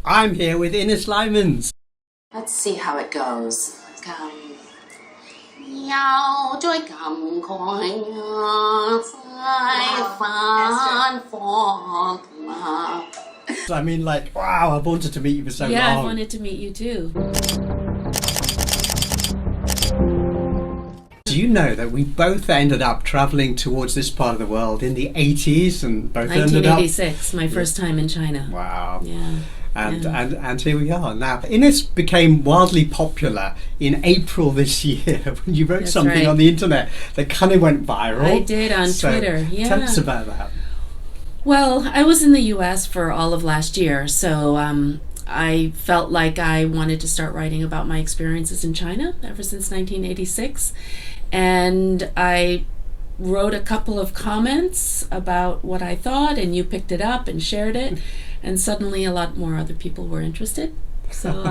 I'm here with Ines Laimins. Let's see how it goes. Yao joy come coin I mean, like, wow, I've wanted to meet you for so long. Yeah, I wanted to meet you too. Do you know that we both ended up travelling towards this part of the world in the 80s and both ended up... 1986, my first time in China. Wow. Yeah. And here we are now. Ines became wildly popular in April this year when you wrote That's something right. on the internet that kind of went viral. I did on Twitter, yeah. Tell us about that. Well, I was in the US for all of last year, so I felt like I wanted to start writing about my experiences in China ever since 1986. And I wrote a couple of comments about what I thought, and you picked it up and shared it, and suddenly a lot more other people were interested. So,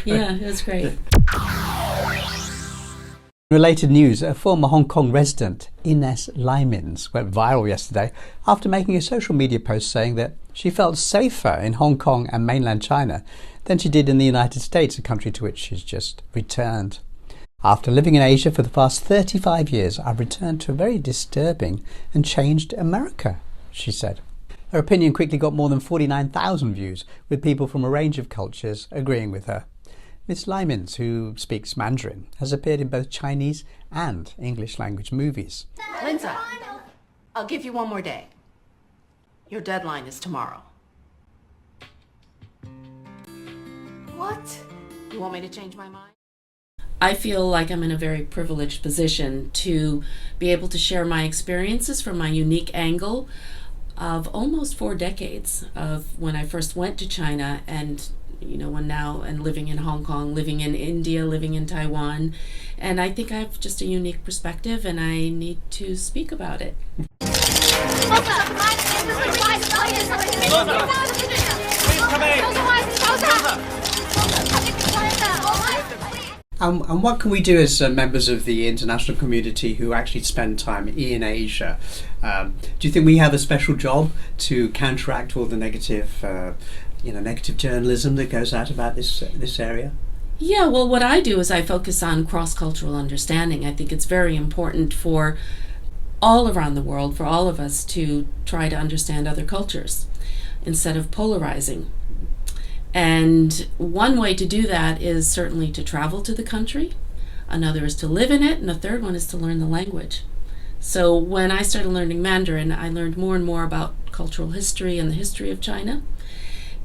yeah, it was great. Related news, a former Hong Kong resident, Ines Laimins, went viral yesterday after making a social media post saying that she felt safer in Hong Kong and mainland China than she did in the United States, a country to which she's just returned. After living in Asia for the past 35 years, I've returned to a very disturbing and changed America, she said. Her opinion quickly got more than 49,000 views, with people from a range of cultures agreeing with her. Miss Laimins, who speaks Mandarin, has appeared in both Chinese and English language movies. Lindsay, I'll give you one more day. Your deadline is tomorrow. What? You want me to change my mind? I feel like I'm in a very privileged position to be able to share my experiences from my unique angle of almost 4 decades of when I first went to China and and living in Hong Kong, living in India, living in Taiwan. And I think I have just a unique perspective and I need to speak about it. And what can we do as members of the international community who actually spend time in Asia? Do you think we have a special job to counteract all the negative journalism that goes out about this area? Yeah, well, what I do is I focus on cross-cultural understanding. I think it's very important for all around the world, for all of us, to try to understand other cultures instead of polarizing. And one way to do that is certainly to travel to the country. Another is to live in it. And the third one is to learn the language. So when I started learning Mandarin, I learned more and more about cultural history and the history of China.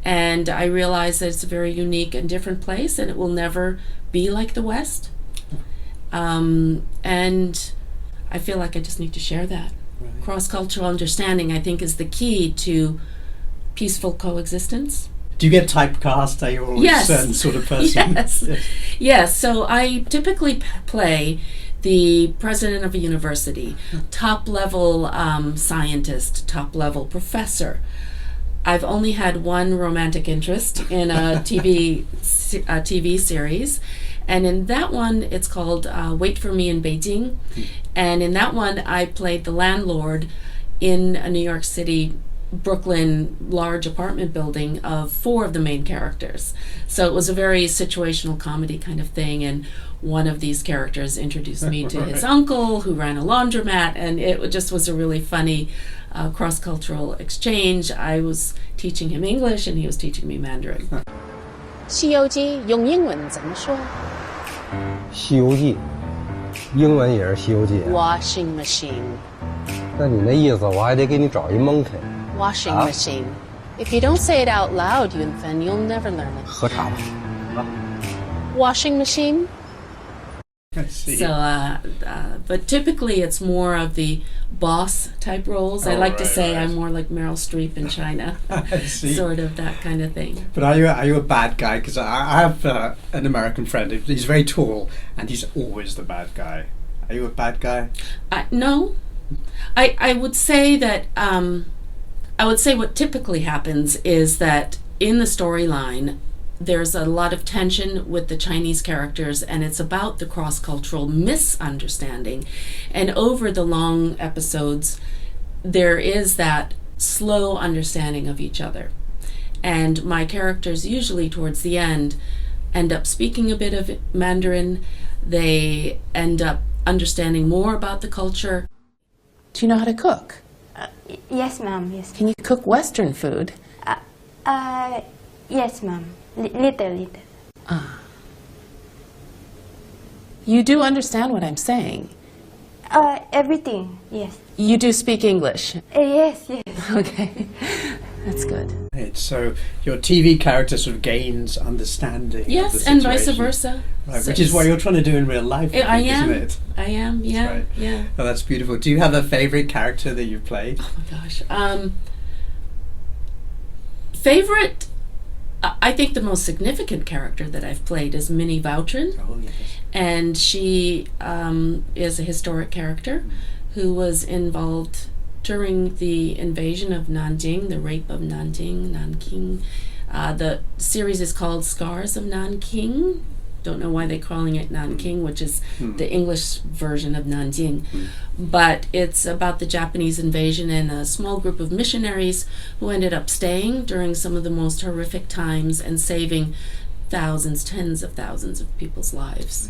And I realized that it's a very unique and different place, and it will never be like the West. And I feel like I just need to share that. Right. Cross-cultural understanding, I think, is the key to peaceful coexistence. Do you get typecast? Are you always Yes. a certain sort of person? Yes. So I typically play the president of a university, top-level scientist, top-level professor. I've only had one romantic interest in a TV series, and in that one, it's called Wait for Me in Beijing. And in that one, I played the landlord in a New York City, Brooklyn large apartment building of 4 of the main characters. So it was a very situational comedy kind of thing, and one of these characters introduced me to his uncle who ran a laundromat, and it just was a really funny cross-cultural exchange. I was teaching him English and he was teaching me Mandarin. 西游记用英文怎么说西游记英文也是西游记 ？Washing machine. 那你那意思我还得给你找一蒙肯 Washing machine. If you don't say it out loud, Yunfen, you'll never learn it. 喝茶吧 Washing machine? I see. So, but typically it's more of the boss type roles. I like to say I'm more like Meryl Streep in China, I see. sort of that kind of thing. But are you a bad guy? Because I have an American friend. He's very tall, and he's always the bad guy. Are you a bad guy? No, I would say that I would say what typically happens is that in the storyline, there's a lot of tension with the Chinese characters, and it's about the cross-cultural misunderstanding. And over the long episodes, there is that slow understanding of each other. And my characters usually towards the end up speaking a bit of Mandarin. They end up understanding more about the culture. Do you know how to cook? Yes, ma'am. Yes. Can you cook Western food? Yes, ma'am. Little. You do understand what I'm saying? Everything. Yes. You do speak English? Yes. Okay, that's good. Right, so your TV character sort of gains understanding of the Yes, and vice situation. versa. Right, So which is what you're trying to do in real life, I am. isn't it? I am, yeah, Right. yeah. Oh, that's beautiful. Do you have a favourite character that you've played? Oh my gosh. Favorite, I think the most significant character that I've played is Minnie Vautrin. Oh, yes. And she is a historic character who was involved during the invasion of Nanjing, the rape of Nanking. The series is called Scars of Nanking. Don't know why they're calling it Nanking, which is the English version of Nanjing. But it's about the Japanese invasion and a small group of missionaries who ended up staying during some of the most horrific times and saving thousands, tens of thousands of people's lives.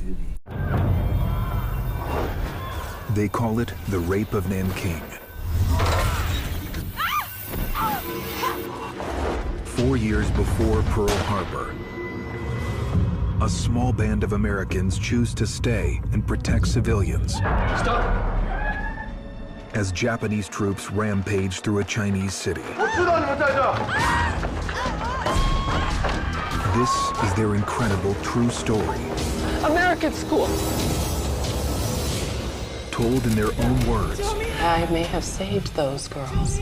They call it the Rape of Nanking. 4 years before Pearl Harbor, a small band of Americans choose to stay and protect civilians. Stop! As Japanese troops rampage through a Chinese city. This is their incredible true story. American school. Told in their own words. I may have saved those girls.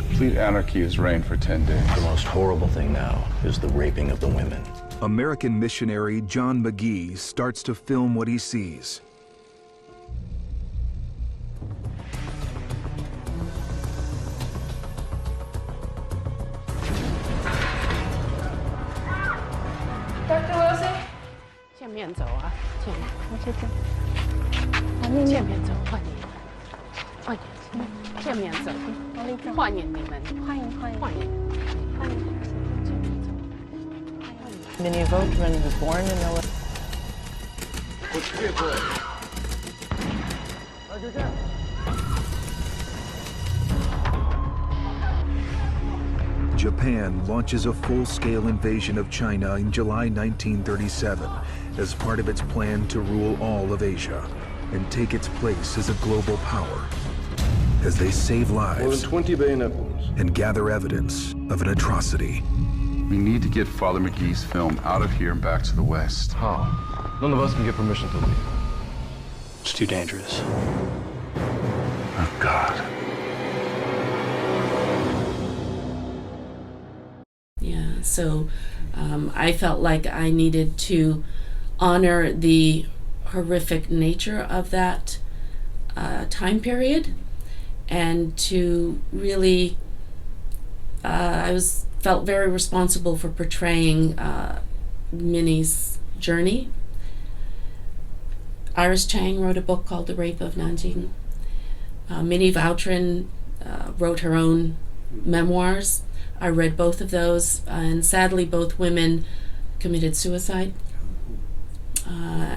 Complete anarchy has reigned for 10 days. The most horrible thing now is the raping of the women. American missionary John McGee starts to film what he sees. Dr. Wilson? 见面走啊，见面。见面走，换你。换你。见面走，欢迎你们。欢迎。Minnie Vautrin was born in Illinois. Japan launches a full-scale invasion of China in July 1937 as part of its plan to rule all of Asia and take its place as a global power. As they save lives More than 20 bayonet wounds. and gather evidence of an atrocity. We need to get Father McGee's film out of here and back to the West. How? None of us can get permission to leave. It's too dangerous. Oh, God. Yeah, so I felt like I needed to honor the horrific nature of that time period, and to really, felt very responsible for portraying Minnie's journey. Iris Chang wrote a book called The Rape of Nanjing. Minnie Vautrin wrote her own memoirs. I read both of those, and sadly both women committed suicide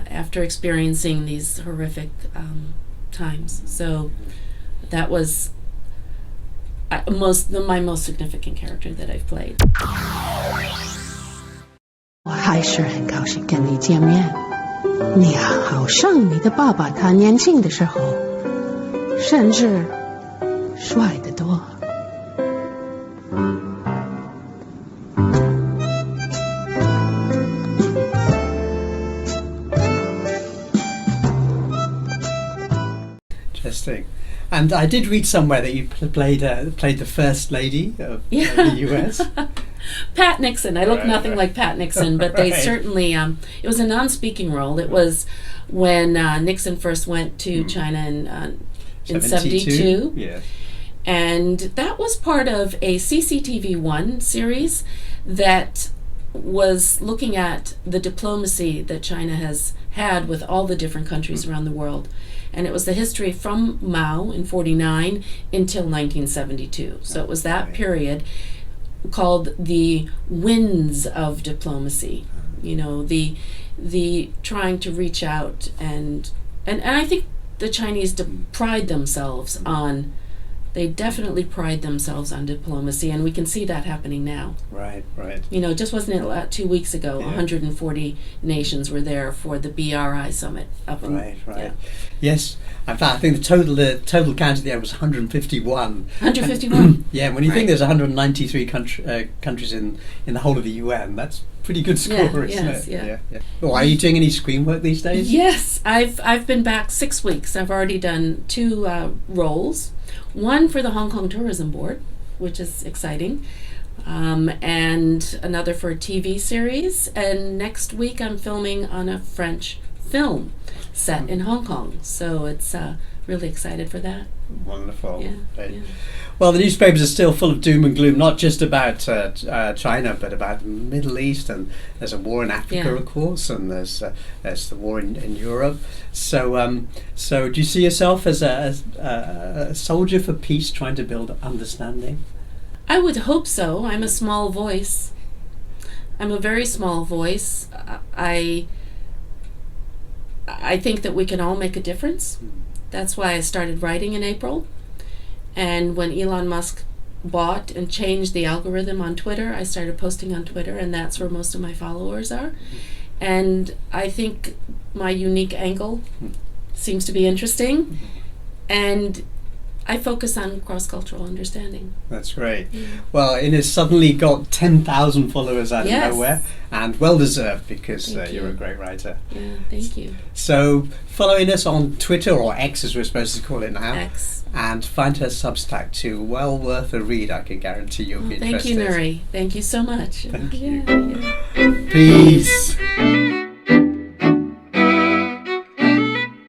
after experiencing these horrific times. So that was my most significant character that I've played. 我还是很高兴跟你见面。你好像你的爸爸他年轻的时候，甚至帅得多。Interesting. And I did read somewhere that you played the First Lady of the US. Pat Nixon. I look nothing like Pat Nixon, but they Right. certainly, it was a non-speaking role. It was when Nixon first went to China in 72. Yeah. And that was part of a CCTV1 series that was looking at the diplomacy that China has had with all the different countries around the world. And it was the history from Mao in 49 until 1972. So it was that period. called the winds of diplomacy. You know, the trying to reach out and I think the Chinese pride themselves on. They definitely pride themselves on diplomacy, and we can see that happening now. Right. You know, just wasn't it 2 weeks ago, 140 nations were there for the BRI summit up in... Right. Yeah. Yes. In fact, I think the total count at the end was 151. 151? Yeah, when you think there's 193 countries in the whole of the UN, that's pretty good score, isn't it? Yeah. Well, are you doing any screen work these days? Yes, I've been back 6 weeks. I've already done 2 roles. One for the Hong Kong Tourism Board, which is exciting, and another for a TV series. And next week I'm filming on a French film set in Hong Kong. So it's really excited for that. Wonderful. Yeah. Well, the newspapers are still full of doom and gloom, not just about China, but about the Middle East, and there's a war in Africa, of course, and there's the war in Europe. So do you see yourself as a soldier for peace, trying to build understanding? I would hope so. I'm a small voice. I'm a very small voice. I think that we can all make a difference. That's why I started writing in April. And when Elon Musk bought and changed the algorithm on Twitter, I started posting on Twitter, and that's where most of my followers are. And I think my unique angle seems to be interesting. And I focus on cross-cultural understanding. That's great. Well, Ines suddenly got 10,000 followers out of nowhere, and well-deserved, because you're a great writer. Yeah, thank you. So follow Ines on Twitter, or X as we're supposed to call it now. X. And find her Substack too. Well worth a read, I can guarantee you'll be interested. Thank you, Nury. Thank you so much. Thank you. Peace.